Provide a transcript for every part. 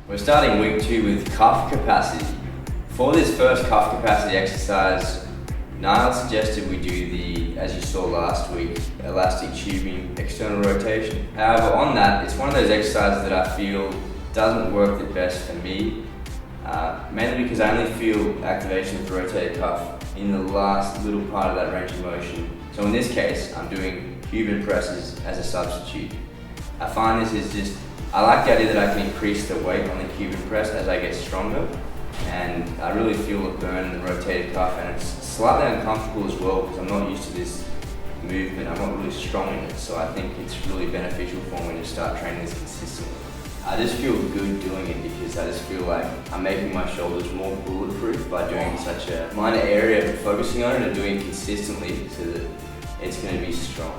We're starting week 2 with calf capacity. For this first calf capacity exercise, Niall suggested we do the, as you saw last week, elastic tubing external rotation. However, on that, it's one of those exercises that I feel doesn't work the best for me, mainly because I only feel activation of the rotator cuff in the last little part of that range of motion. So in this case, I'm doing Cuban presses as a substitute. I find this is just, I like the idea that I can increase the weight on the Cuban press as I get stronger, and I really feel a burn in the rotator cuff, and it's slightly uncomfortable as well because I'm not used to this movement. I'm not really strong in it, so I think it's really beneficial for me to start training this consistently. I just feel good doing it because I just feel like I'm making my shoulders more bulletproof by doing such a minor area, focusing on it and doing it consistently so that it's going to be strong.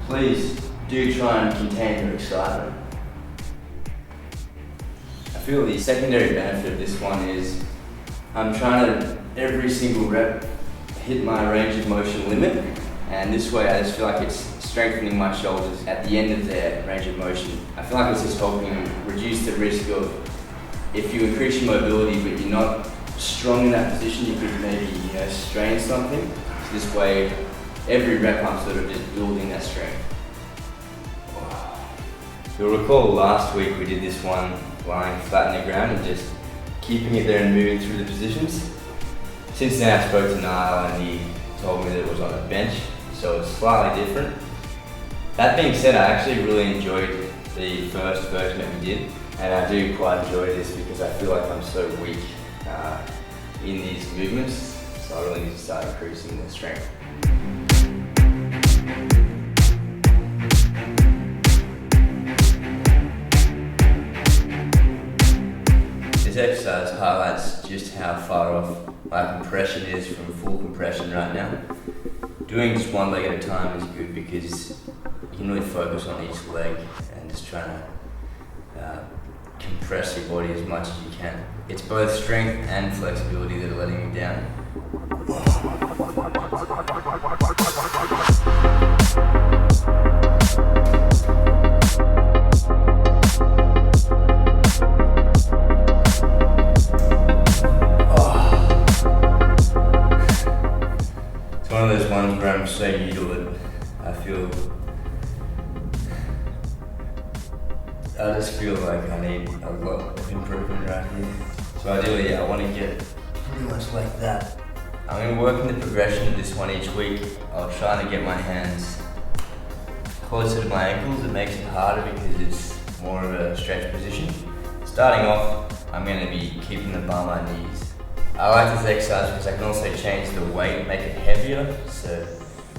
Please do try and contain your excitement. I feel the secondary benefit of this one is I'm trying to, every single rep, hit my range of motion limit, and this way I just feel like it's strengthening my shoulders at the end of their range of motion. I feel like it's just helping reduce the risk of, if you increase your mobility but you're not strong in that position, you could maybe strain something. So this way, every rep I'm sort of just building that strength. You'll recall last week we did this one lying flat in the ground and just keeping it there and moving through the positions. Since then I spoke to Niall and he told me that it was on a bench, so it's slightly different. That being said, I actually really enjoyed the first version that we did, and I do quite enjoy this because I feel like I'm so weak in these movements, so I really need to start increasing the strength. This exercise highlights just how far off my compression is from full compression right now. Doing just one leg at a time is good because you can really focus on each leg and just trying to compress your body as much as you can. It's both strength and flexibility that are letting me down. One of those ones where I'm so new to it, I just feel like I need a lot of improvement right here. So ideally, I want to get pretty much like that. I'm going to work in the progression of this one each week. I'll try to get my hands closer to my ankles. It makes it harder because it's more of a stretch position. Starting off, I'm going to be keeping the bar on my knees. I like this exercise because I can also change the weight, make it heavier, so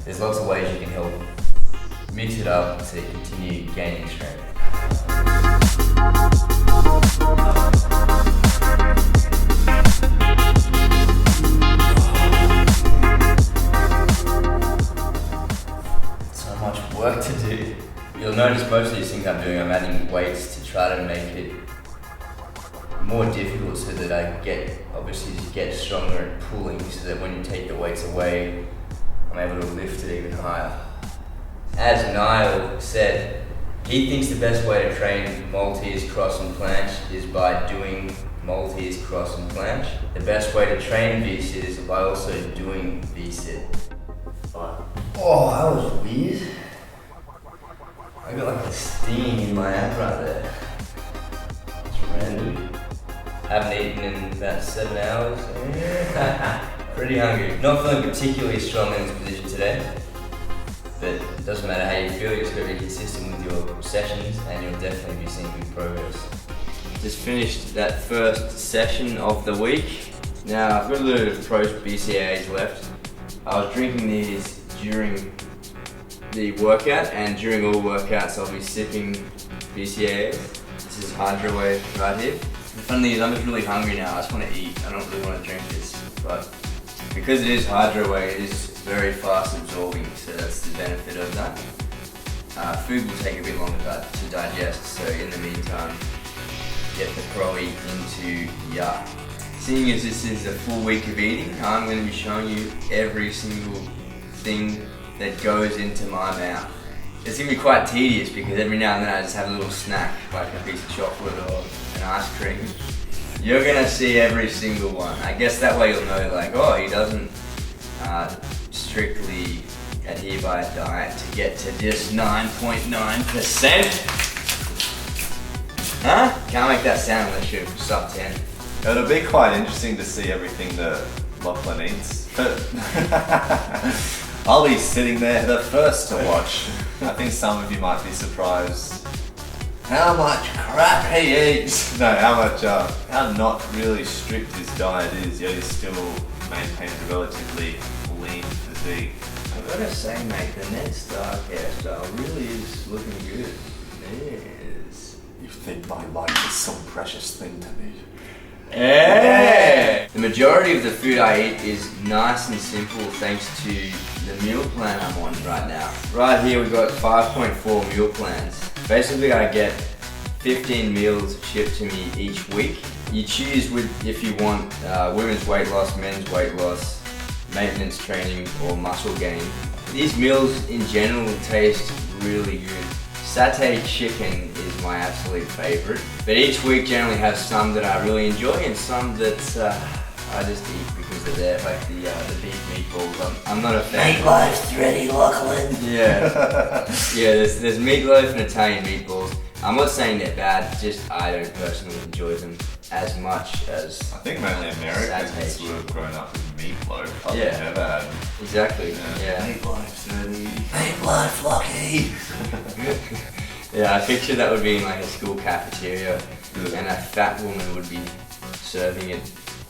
there's lots of ways you can help mix it up to continue gaining strength. So much work to do. You'll notice most of these things I'm doing, I'm adding weights to try to make it more difficult so that I get stronger at pulling, so that when you take the weights away, I'm able to lift it even higher. As Niall said, he thinks the best way to train Maltese cross and planche is by doing Maltese cross and planche. The best way to train V-sit is by also doing V-sit. Oh, that was weird. I got like a sting in my ab right there. It's random. Haven't eaten in about 7 hours. Pretty hungry. Not feeling particularly strong in this position today, but it doesn't matter how you feel, you just got to be consistent with your sessions and you'll definitely be seeing good progress. Just finished that first session of the week. Now I've got a little bit of Pro BCAAs left. I was drinking these during the workout, and during all workouts I'll be sipping BCAAs. This is Hydro Wave right here. The fun thing is I'm just really hungry now, I just want to eat, I don't really want to drink this, but because it is Hydro Wave, it is very fast absorbing, so that's the benefit of that. Food will take a bit longer to digest, so in the meantime, get the Pro into ya. seeing as this is a full week of eating, I'm going to be showing you every single thing that goes into my mouth. It's going to be quite tedious because every now and then I just have a little snack, like a piece of chocolate or an ice cream. You're going to see every single one. I guess that way you'll know, like, oh, he doesn't strictly adhere by a diet to get to just 9.9%. Huh? Can't make that sound unless you're sub 10. It'll be quite interesting to see everything that Lachlan eats. I'll be sitting there the first to watch. I think some of you might be surprised how much crap he eats. No, how not really strict his diet is, yet he still maintains a relatively lean physique. I've got to say, mate, the Ned's dark hairstyle really is looking good. Yes. You think my life is some precious thing to me? Yeah. The majority of the food I eat is nice and simple thanks to the meal plan I'm on right now. Right here we've got 5.4 meal plans. Basically I get 15 meals shipped to me each week. You choose if you want women's weight loss, men's weight loss, maintenance training or muscle gain. These meals in general taste really good. Satay chicken is my absolute favorite, but each week generally has some that I really enjoy and some that I just eat because they're there, like the beef meatballs. I'm not a fan. Meatloaf's ready, Lachlan. Yeah, there's meatloaf and Italian meatballs. I'm not saying they're bad, just I don't personally enjoy them as much as I think mainly Americans would have grown up with meatloaf. I've never had. Exactly. Yeah. Meatloaf's ready. Meatloaf, Lucky. Yeah, I picture that would be in like a school cafeteria and a fat woman would be serving it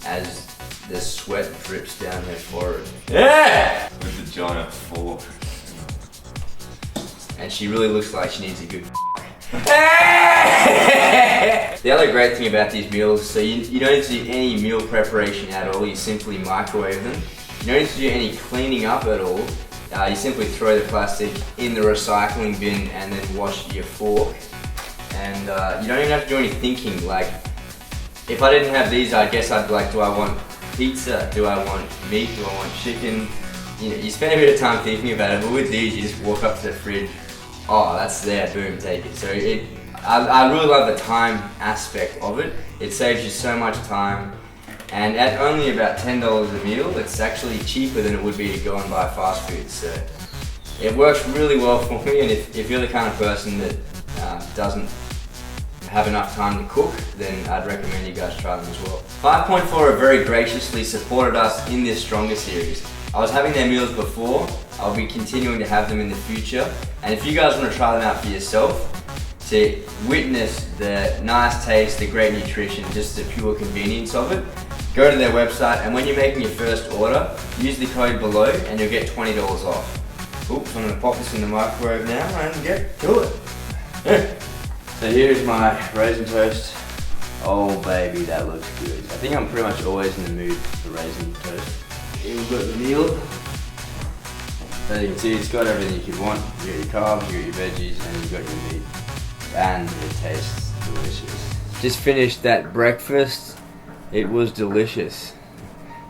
as the sweat drips down her forehead. Yeah! With the giant fork. And she really looks like she needs a good The other great thing about these meals, so you don't need to do any meal preparation at all, you simply microwave them. You don't need to do any cleaning up at all. You simply throw the plastic in the recycling bin and then wash your fork. And you don't even have to do any thinking. Like, if I didn't have these, I guess I'd be like, do I want pizza? Do I want meat? Do I want chicken? You know, you spend a bit of time thinking about it, but with these, you just walk up to the fridge. Oh, that's there, boom, take it. So I really love the time aspect of it. It saves you so much time. And at only about $10 a meal, it's actually cheaper than it would be to go and buy fast food. So it works really well for me, and if you're the kind of person that doesn't have enough time to cook, then I'd recommend you guys try them as well. 5.4 have very graciously supported us in this Stronger series. I was having their meals before, I'll be continuing to have them in the future, and if you guys want to try them out for yourself, to witness the nice taste, the great nutrition, just the pure convenience of it, go to their website, and when you're making your first order, use the code below and you'll get $20 off. Oops, I'm going to pop this in the microwave now and get to it. So here's my raisin toast. Oh baby, that looks good. I think I'm pretty much always in the mood for raisin toast. Here we've got the meal. As you can see, it's got everything you could want. You got your carbs, you got your veggies, and you got your meat. And it tastes delicious. Just finished that breakfast. It was delicious.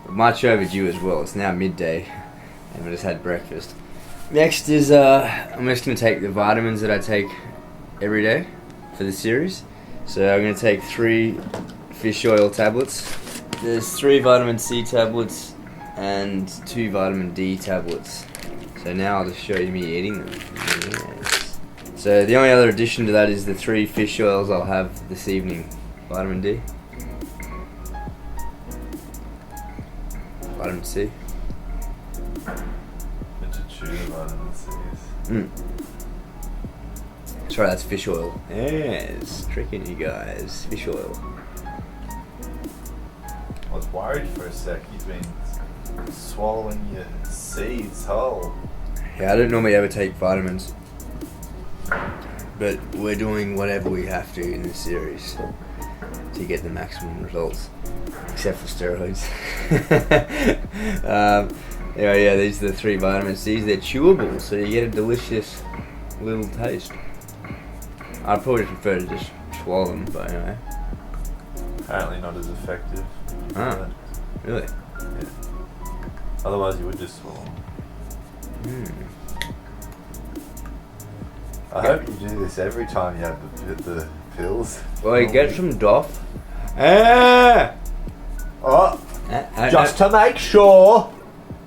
Much overdue as well. It's now midday and we just had breakfast. Next is I'm just going to take the vitamins that I take every day for the series. So I'm going to take 3 fish oil tablets. There's 3 vitamin C tablets and 2 vitamin D tablets. So now I'll just show you me eating them. Yes. So the only other addition to that is the 3 fish oils I'll have this evening. Vitamin D. Vitamin C. Vitamin C. Sorry, that's fish oil. Yes, tricking you guys. Fish oil. I was worried for a sec. You've been swallowing your seeds whole. Yeah, I don't normally ever take vitamins, but we're doing whatever we have to in this series to get the maximum results, except for steroids. Yeah, these are the 3 vitamin C's. They're chewable, so you get a delicious little taste. I'd probably prefer to just swallow them, but anyway. Apparently not as effective. Ah, really? Otherwise, you would just swallow. Mm. I hope you do this every time you have the pills. Well, you get some doff. Ah! Oh, just to make sure.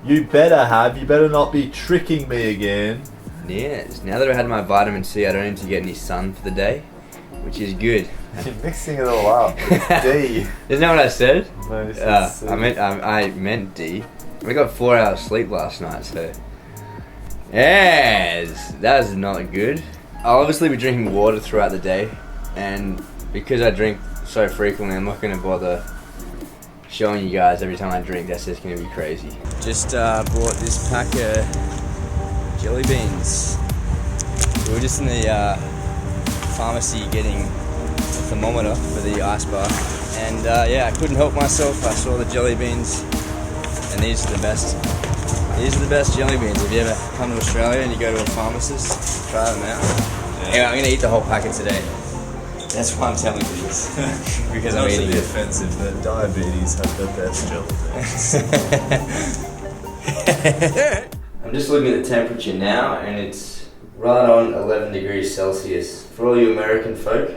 You better not be tricking me again. Yes, now that I've had my vitamin C, I don't need to get any sun for the day, which is good. You're mixing it all up. It's D. Isn't that what I said? No, you said C. I meant D. I got 4 hours sleep last night, so yes, that is not good. I'll obviously be drinking water throughout the day, and because I drink so frequently, I'm not going to bother showing you guys every time I drink. That's just going to be crazy. Just bought this pack of jelly beans. We were just in the pharmacy getting a thermometer for the ice bath, and yeah, I couldn't help myself. I saw the jelly beans, and these are the best. These are the best jelly beans. If you ever come to Australia and you go to a pharmacist, try them out. Anyway, I'm gonna eat the whole packet today. That's why I'm telling you this. Because I'm eating Not to be it. offensive, but diabetes have the best jelly beans. I'm just looking at the temperature now, and it's right on 11 degrees Celsius. For all you American folk,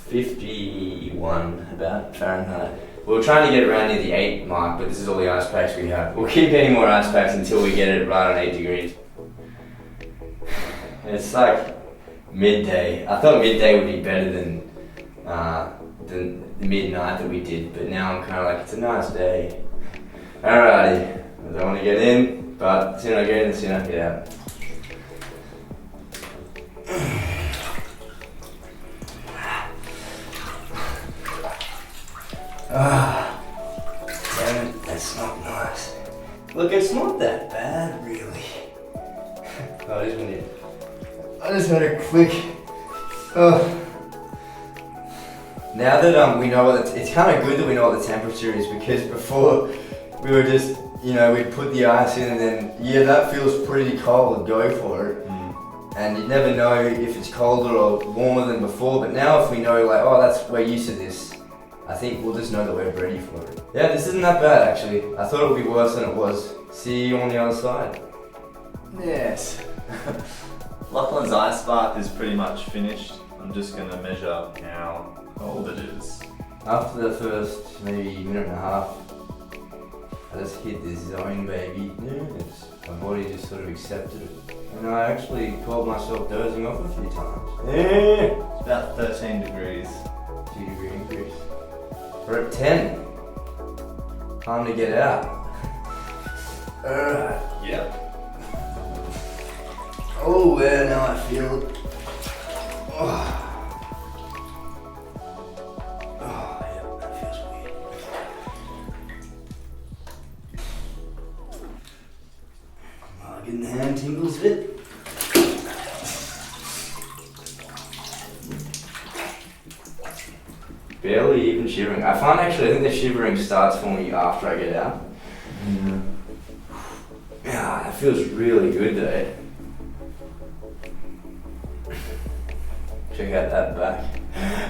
51 about Fahrenheit. We were trying to get around near the 8 mark, but this is all the ice packs we have. We'll keep getting more ice packs until we get it right on 8 degrees. It's like midday. I thought midday would be better than the midnight that we did, but now I'm kind of like, it's a nice day. Alrighty, I don't want to get in, but the sooner I get in, the sooner I get out. Ah, damn it, that's not nice. Look, it's not that bad, really. I just had a quick. Now that we know what it's kind of good that we know what the temperature is, because before we were just, we'd put the ice in and then, yeah, that feels pretty cold, go for it. And you never know if it's colder or warmer than before, but now if we know, like, oh, we're used to this, I think we'll just know that we're ready for it. Yeah, this isn't that bad, actually. I thought it would be worse than it was. See you on the other side. Yes. Lachlan's ice bath is pretty much finished. I'm just going to measure how cold it is. After the first maybe minute and a half, I just hit this zone, baby. My body just sort of accepted it. And I actually called myself dozing off a few times. It's about 13 degrees. 2 degree increase. We're at 10. Time to get out. Yep. Oh, yeah, now I feel it. Oh, yeah, that feels weird. Getting the hand tingles a bit. Barely even shivering. I think the shivering starts for me after I get out. Yeah, that feels really good though. Check out that back.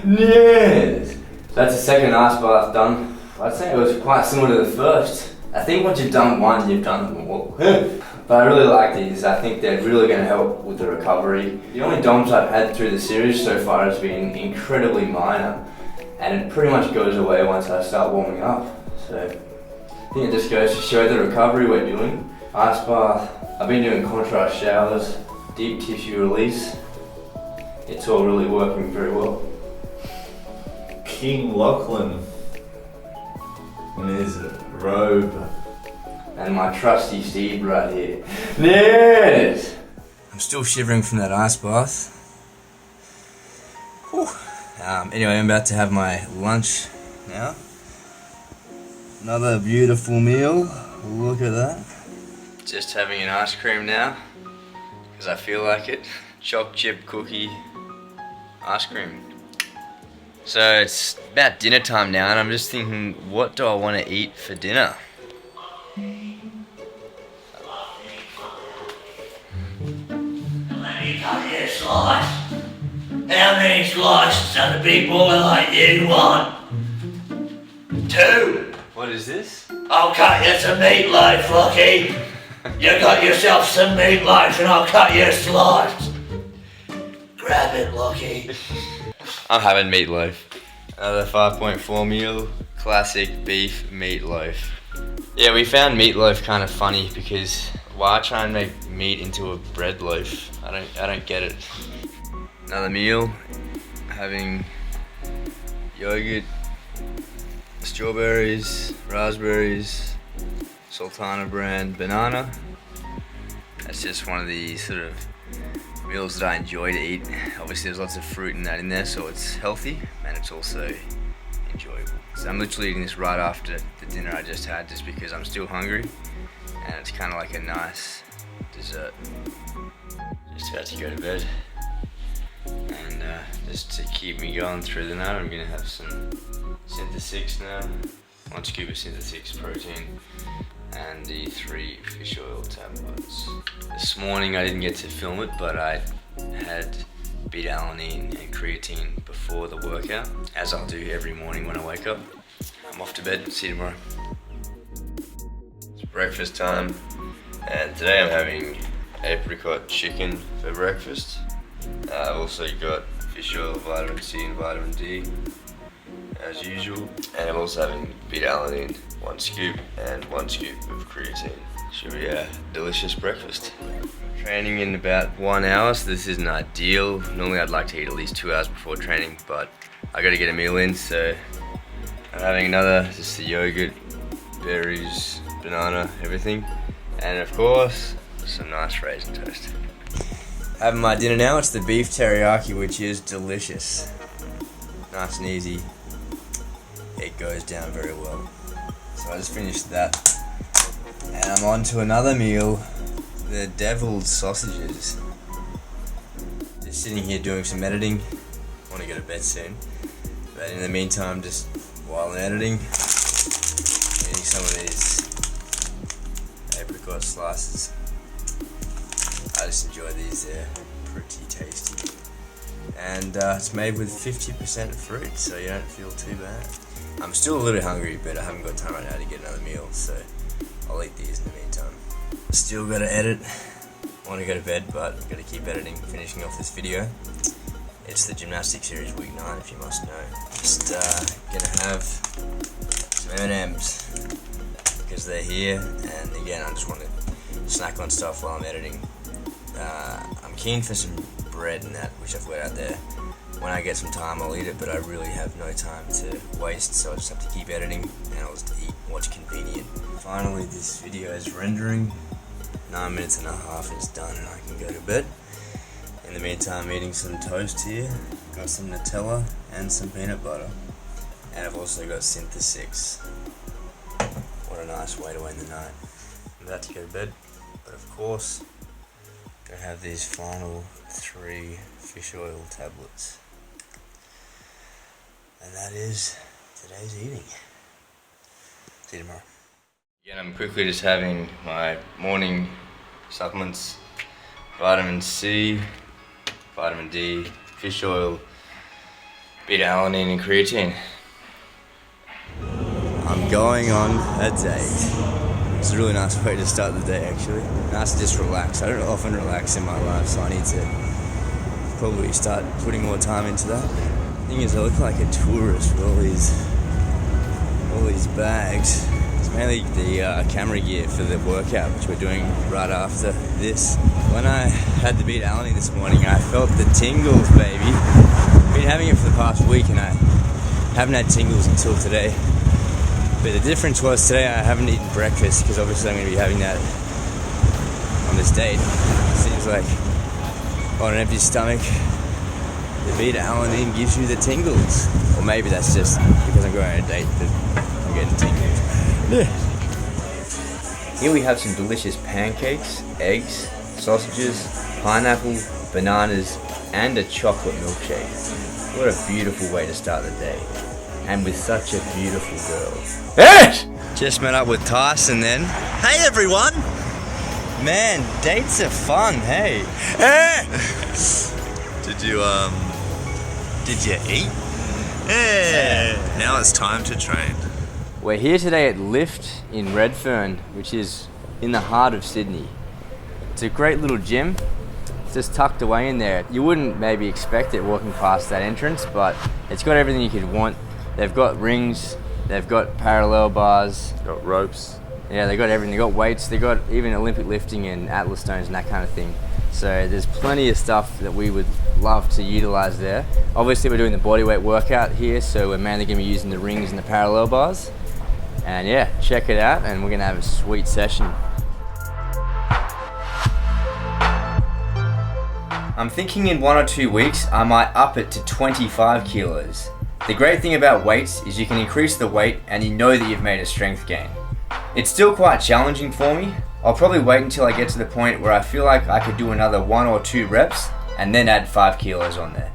Yes! That's the second ice bath done. I'd say it was quite similar to the first. I think once you've done one, you've done them all. But I really like these. I think they're really going to help with the recovery. The only DOMs I've had through the series so far has been incredibly minor, and it pretty much goes away once I start warming up. So I think it just goes to show the recovery we're doing. Ice bath, I've been doing contrast showers, deep tissue release. It's all really working very well. King Lachlan in his robe. And my trusty steed right here. Yes! I'm still shivering from that ice bath. Whew. Anyway, I'm about to have my lunch now. Another beautiful meal. Look at that. Just having an ice cream now, because I feel like it. Choc chip cookie ice cream. So it's about dinner time now, and I'm just thinking, what do I want to eat for dinner? Let me cut you a slice. How many slices does a big boy like you want? 2. What is this? I'll cut you some meatloaf, Lockie. You got yourself some meatloaf and I'll cut you a slice. Grab it, Lockie. I'm having meatloaf. Another 5.4 meal, classic beef meatloaf. Yeah, we found meatloaf kind of funny because why try and make meat into a bread loaf? I don't get it. Another meal, having yogurt, strawberries, raspberries, Sultana brand banana. That's just one of the sort of meals that I enjoy to eat. Obviously there's lots of fruit and that in there, so it's healthy and it's also enjoyable. So I'm literally eating this right after the dinner I just had, just because I'm still hungry, and it's kind of like a nice dessert. Just about to go to bed, and just to keep me going through the night, I'm gonna have some Synth now, 1 scoop of Synth protein, and the 3 fish oil tablets. This morning I didn't get to film it, but I had beta-alanine and creatine before the workout, as I'll do every morning when I wake up. I'm off to bed, see you tomorrow. It's breakfast time, and today I'm having apricot chicken for breakfast. I've also got fish oil, vitamin C and vitamin D, as usual, and I'm also having beta-alanine, 1 scoop and 1 scoop of creatine. Should be a delicious breakfast. Training in about 1 hour, so this isn't ideal. Normally I'd like to eat at least 2 hours before training, but I gotta get a meal in, so I'm having another, just the yogurt, berries, banana, everything, and of course, some nice raisin toast. Having my dinner now, it's the beef teriyaki, which is delicious. Nice and easy. It goes down very well. So I just finished that, and I'm on to another meal, the deviled sausages. Just sitting here doing some editing. I want to go to bed soon, but in the meantime, just while I'm editing, eating some of these apricot slices. I just enjoy these, they're pretty tasty. And it's made with 50% fruit, so you don't feel too bad. I'm still a little hungry, but I haven't got time right now to get another meal, so I'll eat these in the meantime. Still gotta edit. I want to go to bed, but I've got to keep editing, finishing off this video. It's the gymnastics series week 9, if you must know. Just gonna have some M&Ms because they're here, and again, I just want to snack on stuff while I'm editing. I'm keen for some bread and that, which I've got out there. When I get some time, I'll eat it, but I really have no time to waste, so I just have to keep editing, and I'll just eat what's convenient. Finally, this video is rendering. 9 minutes and a half is done, and I can go to bed. In the meantime, eating some toast here. Got some Nutella and some peanut butter, and I've also got Synth. What a nice way to end the night. I'm about to go to bed, but of course, I have these final 3 fish oil tablets. And that is today's eating. See you tomorrow. Again, I'm quickly just having my morning supplements, vitamin C, vitamin D, fish oil, beta-alanine and creatine. I'm going on a date. It's a really nice way to start the day, actually. Nice to just relax. I don't often relax in my life, so I need to probably start putting more time into that. The thing is, I look like a tourist with all these bags. It's mainly the camera gear for the workout, which we're doing right after this. When I had the beta-alanine this morning, I felt the tingles, baby. I've been having it for the past week, and I haven't had tingles until today. But the difference was today I haven't eaten breakfast, because obviously I'm going to be having that on this date. It seems like on an empty stomach, the beta-alanine gives you the tingles. Or maybe that's just because I'm going on a date that I'm getting tingles. Yeah. Here we have some delicious pancakes, eggs, sausages, pineapple, bananas, and a chocolate milkshake. What a beautiful way to start the day. And with such a beautiful girl. Yes! Just met up with Tyson then. Hey everyone! Man, dates are fun, hey. Did you eat? Yeah. Now it's time to train. We're here today at Lift in Redfern, which is in the heart of Sydney. It's a great little gym, just tucked away in there. You wouldn't maybe expect it walking past that entrance, but it's got everything you could want. They've got rings, they've got parallel bars. Got ropes. Yeah, they got everything. They got weights. They got even Olympic lifting and Atlas stones and that kind of thing. So there's plenty of stuff that we would love to utilize there. Obviously, we're doing the bodyweight workout here, so we're mainly going to be using the rings and the parallel bars. And yeah, check it out, and we're going to have a sweet session. I'm thinking in 1 or 2 weeks, I might up it to 25 kilos. The great thing about weights is you can increase the weight and you know that you've made a strength gain. It's still quite challenging for me. I'll probably wait until I get to the point where I feel like I could do another 1 or 2 reps and then add 5 kilos on there.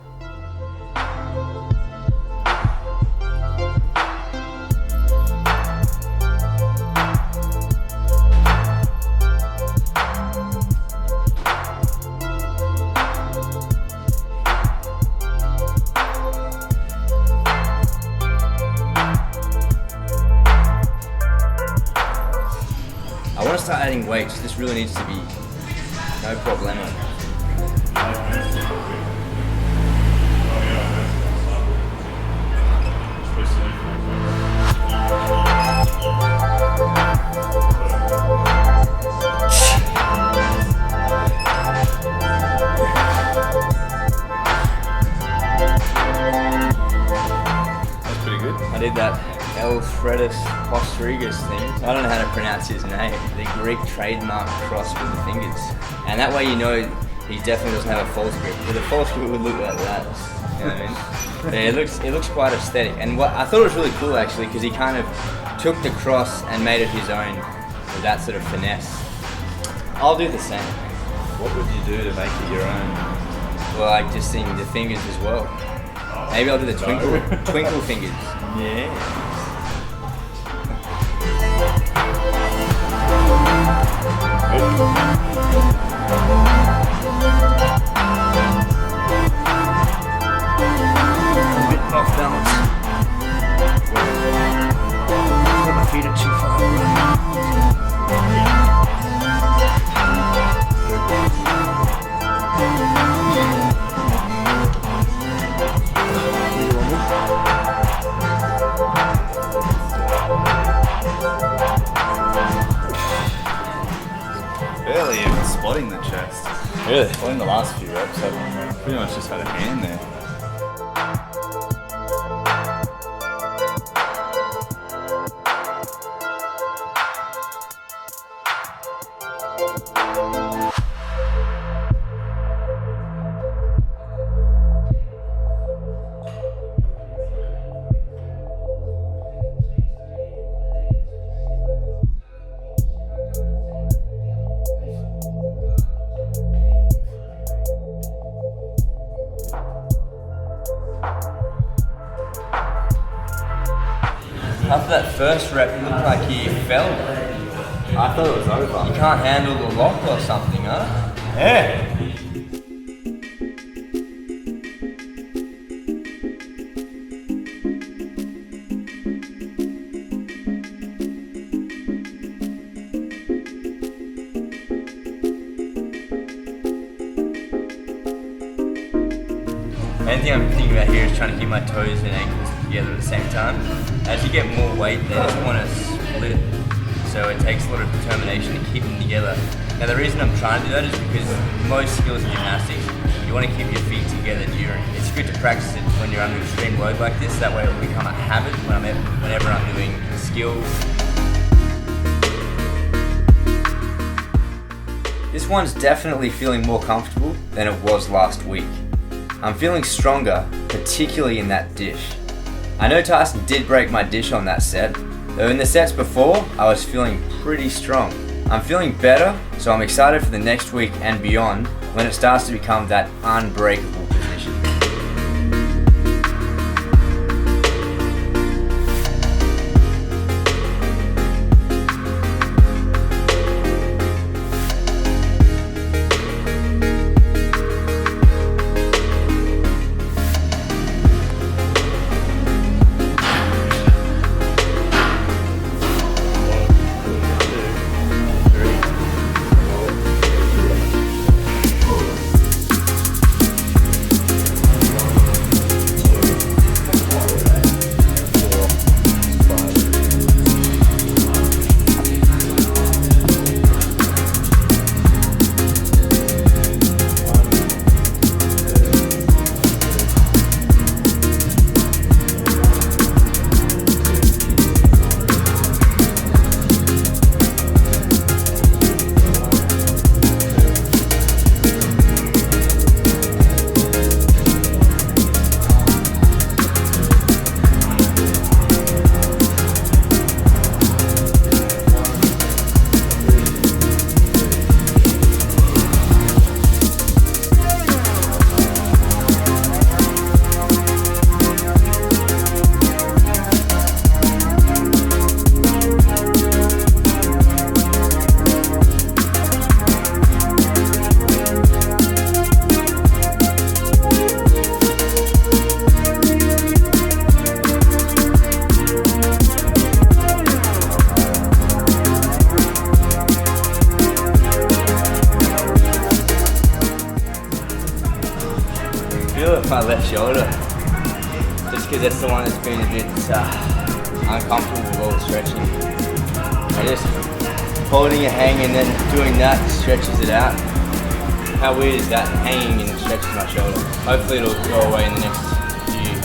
I want to start adding weights. This really needs to be no problemo. That's pretty good. I did that Alfredus Postrigus thing. I don't know how to pronounce his name. The Greek trademark cross with the fingers. And that way you know he definitely doesn't have a false grip. With a false grip it would look like that. You know what I mean? Yeah, it looks quite aesthetic. And what I thought it was really cool actually, because he kind of took the cross and made it his own with that sort of finesse. I'll do the same. What would you do to make it your own? Well, like just seeing the fingers as well. Maybe I'll do the twinkle fingers. Yeah. A bit off balance. My feet are too far away. Barely even spotting the chest. Really? Well, in the last few reps, I've pretty much just had a hand there. After that first rep, it looked like he fell. I thought it was over. You can't handle the lock or something, huh? Yeah. Main thing I'm thinking about here is trying to keep my toes and ankles together at the same time. As you get more weight, they just want to split. So it takes a lot of determination to keep them together. Now the reason I'm trying to do that is because most skills in gymnastics, you want to keep your feet together during. It's good to practice it when you're under extreme load like this. That way it will become a habit whenever I'm doing skills. This one's definitely feeling more comfortable than it was last week. I'm feeling stronger, particularly in that dish. I know Tyson did break my dish on that set, though in the sets before, I was feeling pretty strong. I'm feeling better, so I'm excited for the next week and beyond when it starts to become that unbreakable position. my left shoulder. Just because that's the one that's been a bit uncomfortable with all the stretching. I just holding a hang and then doing that stretches it out. How weird is that? Hanging and it stretches my shoulder. Hopefully it'll go away in the next few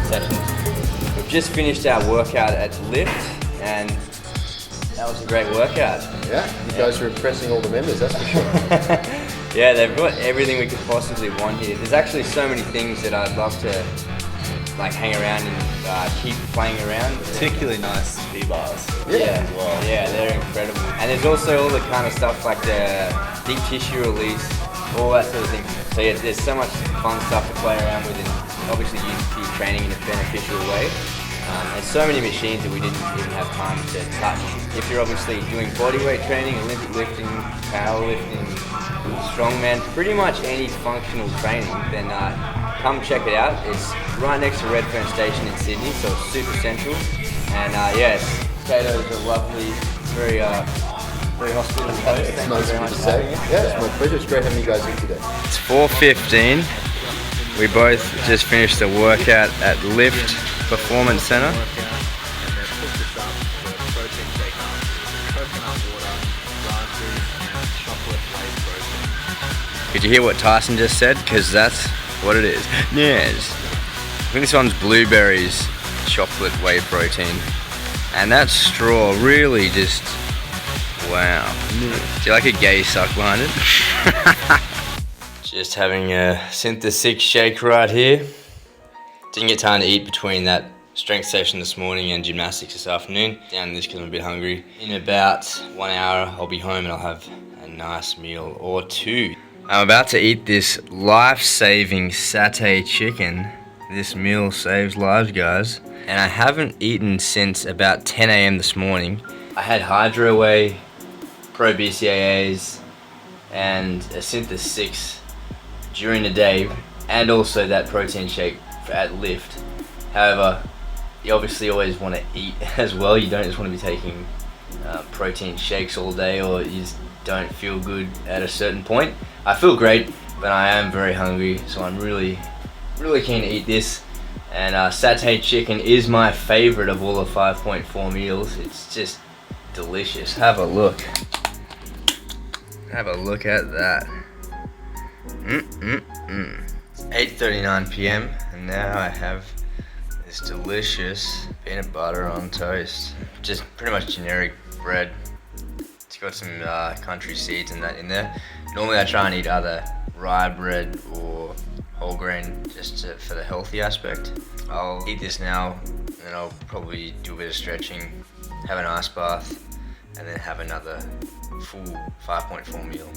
sessions. We've just finished our workout at Lift and that was a great workout. Yeah, you guys are impressing all the members, that's for sure. Yeah, they've got everything we could possibly want here. There's actually so many things that I'd love to like hang around and keep playing around. Particularly nice P-bars. Yeah, as well. yeah, they're incredible. And there's also all the kind of stuff like the deep tissue release, all that sort of thing. So yeah, there's so much fun stuff to play around with and obviously use your training in a beneficial way. There's so many machines that we didn't even have time to touch. If you're obviously doing bodyweight training, Olympic lifting, powerlifting, strongman, pretty much any functional training, then come check it out. It's right next to Redfern Station in Sydney, so it's super central. And yes, Kato's a lovely, very hospitable host. It's nice of you to say. Yeah, it's my pleasure. It's great having you guys in today. It's 4:15. We both just finished the workout at Lift Performance Center. Did you hear what Tyson just said? Because that's what it is. Yes. I think this one's blueberries, chocolate whey protein. And that straw really just, wow. Do you like a gay suck behind it? Just having a Synthesis 6 shake right here. Didn't get time to eat between that strength session this morning and gymnastics this afternoon. Down this because I'm a bit hungry. In about 1 hour, I'll be home and I'll have a nice meal or two. I'm about to eat this life-saving satay chicken. This meal saves lives, guys. And I haven't eaten since about 10 a.m. this morning. I had Hydro Whey, Pro BCAAs, and a Synthesis 6 during the day, and also that protein shake at Lift. However, you obviously always want to eat as well. You don't just want to be taking protein shakes all day, or you just don't feel good at a certain point. I feel great, but I am very hungry, so I'm really keen to eat this. And satay chicken is my favorite of all the 5.4 meals. It's just delicious. Have a look. Have a look at that. It's 8:39 p.m. and now I have this delicious peanut butter on toast. Just pretty much generic bread. It's got some country seeds and that in there. Normally I try and eat either rye bread or whole grain just for the healthy aspect. I'll eat this now and then I'll probably do a bit of stretching, have an ice bath, and then have another full 5.4 meal.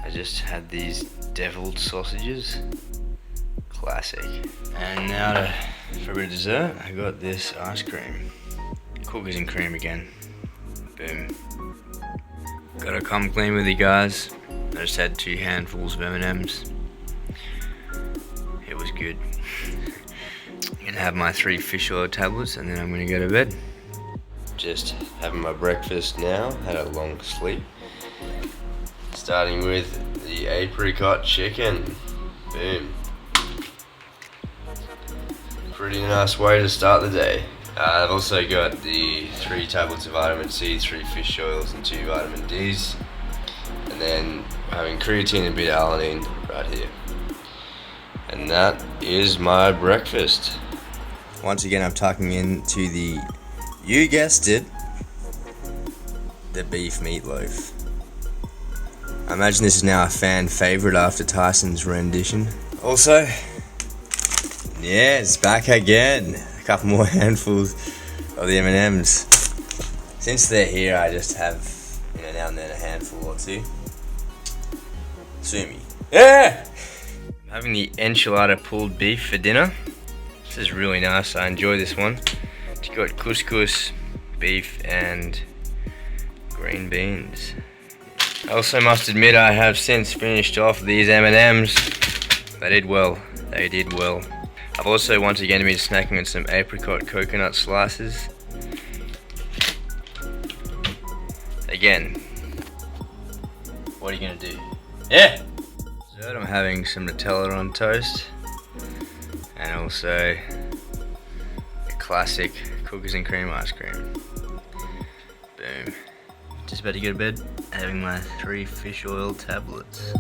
I just had these deviled sausages. Classic. And now for a bit of dessert, I got this ice cream. Cookies and cream again. Boom. Gotta come clean with you guys. I just had 2 handfuls of M&Ms. It was good. I'm gonna have my 3 fish oil tablets and then I'm gonna go to bed. Just having my breakfast now, had a long sleep. Starting with the apricot chicken. Boom. Pretty nice way to start the day. I've also got the 3 tablets of vitamin C, 3 fish oils and 2 vitamin Ds. And then having creatine and beta-alanine right here. And that is my breakfast. Once again, I'm tucking into the, you guessed it, the beef meatloaf. I imagine this is now a fan favorite after Tyson's rendition. Also, yeah, it's back again. A couple more handfuls of the M&Ms. Since they're here, I just have, now and then a handful or 2. Sue me. Yeah! I'm having the enchilada pulled beef for dinner. This is really nice. I enjoy this one. It's got couscous, beef, and green beans. I also must admit I have since finished off these M&Ms. They did well. They did well. I've also once again been snacking on some apricot coconut slices. Again, what are you gonna do? Yeah! Dessert, I'm having some Nutella on toast. and also a classic cookies and cream ice cream. Boom. Just about to go to bed, having my 3 fish oil tablets.